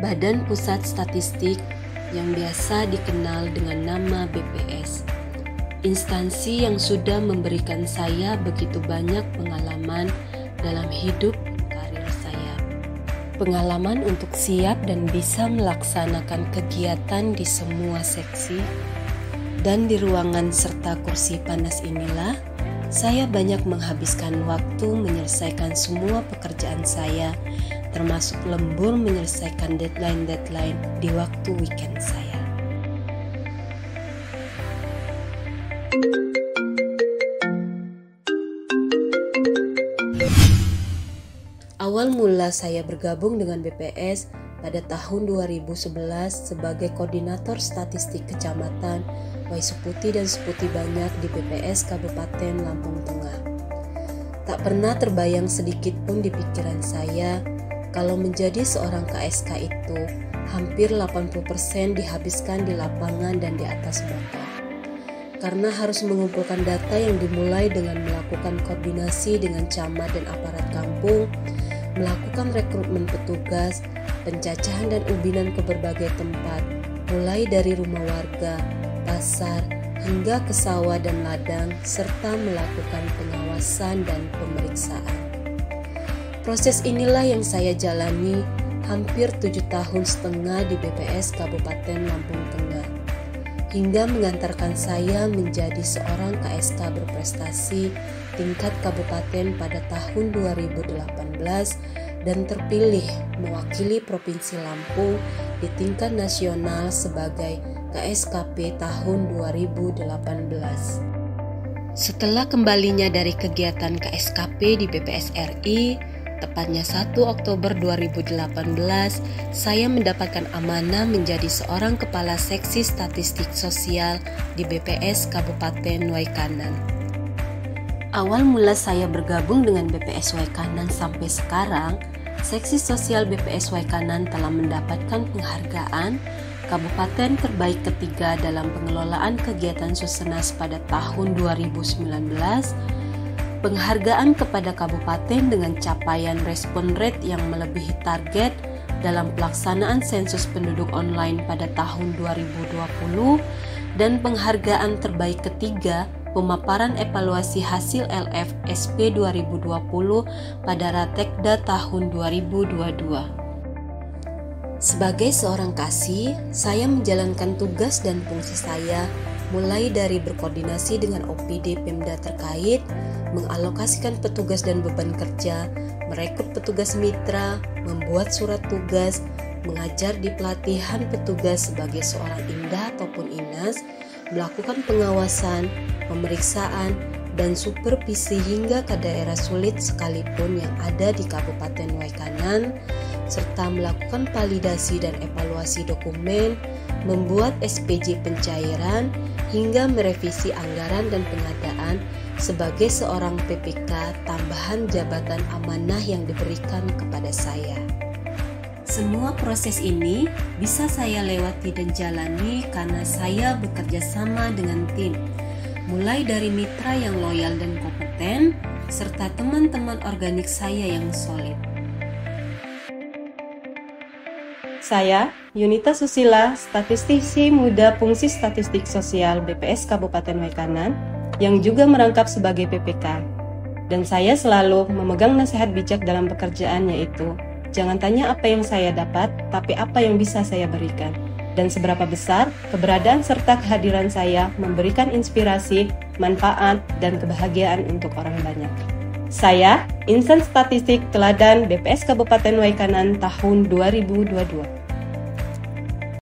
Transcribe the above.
Badan Pusat Statistik yang biasa dikenal dengan nama BPS. Instansi yang sudah memberikan saya begitu banyak pengalaman dalam hidup karir saya. Pengalaman untuk siap dan bisa melaksanakan kegiatan di semua seksi dan di ruangan serta kursi panas inilah saya banyak menghabiskan waktu menyelesaikan semua pekerjaan saya, termasuk lembur menyelesaikan deadline-deadline di waktu weekend saya. Awal mula saya bergabung dengan BPS pada tahun 2011 sebagai Koordinator Statistik Kecamatan Waisuputi dan Seputi Banyak di BPS Kabupaten Lampung Tengah. Tak pernah terbayang sedikit pun di pikiran saya kalau menjadi seorang KSK itu hampir 80% dihabiskan di lapangan dan di atas motor. Karena harus mengumpulkan data yang dimulai dengan melakukan koordinasi dengan camat dan aparat kampung, melakukan rekrutmen petugas, pencacahan dan ubinan ke berbagai tempat, mulai dari rumah warga, pasar, hingga ke sawah dan ladang, serta melakukan pengawasan dan pemeriksaan. Proses inilah yang saya jalani hampir 7,5 tahun di BPS Kabupaten Lampung Tengah, hingga mengantarkan saya menjadi seorang KSK berprestasi tingkat kabupaten pada tahun 2018 dan terpilih mewakili Provinsi Lampung di tingkat nasional sebagai KSKP tahun 2018. Setelah kembalinya dari kegiatan KSKP di BPS RI, tepatnya 1 Oktober 2018, saya mendapatkan amanah menjadi seorang Kepala Seksi Statistik Sosial di BPS Kabupaten Waikanan. Awal mula saya bergabung dengan BPS Waikanan sampai sekarang, Seksi Sosial BPS Waikanan telah mendapatkan penghargaan Kabupaten Terbaik ketiga dalam pengelolaan kegiatan Susenas pada tahun 2019, penghargaan kepada kabupaten dengan capaian respon rate yang melebihi target dalam pelaksanaan sensus penduduk online pada tahun 2020, dan penghargaan terbaik ketiga pemaparan evaluasi hasil LF SP 2020 pada Ratekda tahun 2022. Sebagai seorang kasih, saya menjalankan tugas dan fungsi saya mulai dari berkoordinasi dengan OPD Pemda terkait, mengalokasikan petugas dan beban kerja, merekrut petugas mitra, membuat surat tugas, mengajar di pelatihan petugas sebagai seorang indah ataupun inas, melakukan pengawasan, pemeriksaan, dan supervisi hingga ke daerah sulit sekalipun yang ada di Kabupaten Waikanan, serta melakukan validasi dan evaluasi dokumen, membuat SPJ pencairan, hingga merevisi anggaran dan pengadaan sebagai seorang PPK tambahan jabatan amanah yang diberikan kepada saya. Semua proses ini bisa saya lewati dan jalani karena saya bekerja sama dengan tim, mulai dari mitra yang loyal dan kompeten, serta teman-teman organik saya yang solid. Saya, Yunita Susila, statistisi muda fungsi statistik sosial BPS Kabupaten Waikanan, yang juga merangkap sebagai PPK. Dan saya selalu memegang nasihat bijak dalam pekerjaan, yaitu jangan tanya apa yang saya dapat, tapi apa yang bisa saya berikan. Dan seberapa besar keberadaan serta kehadiran saya memberikan inspirasi, manfaat, dan kebahagiaan untuk orang banyak. Saya, Insan Statistik Teladan BPS Kabupaten Waikanan tahun 2022.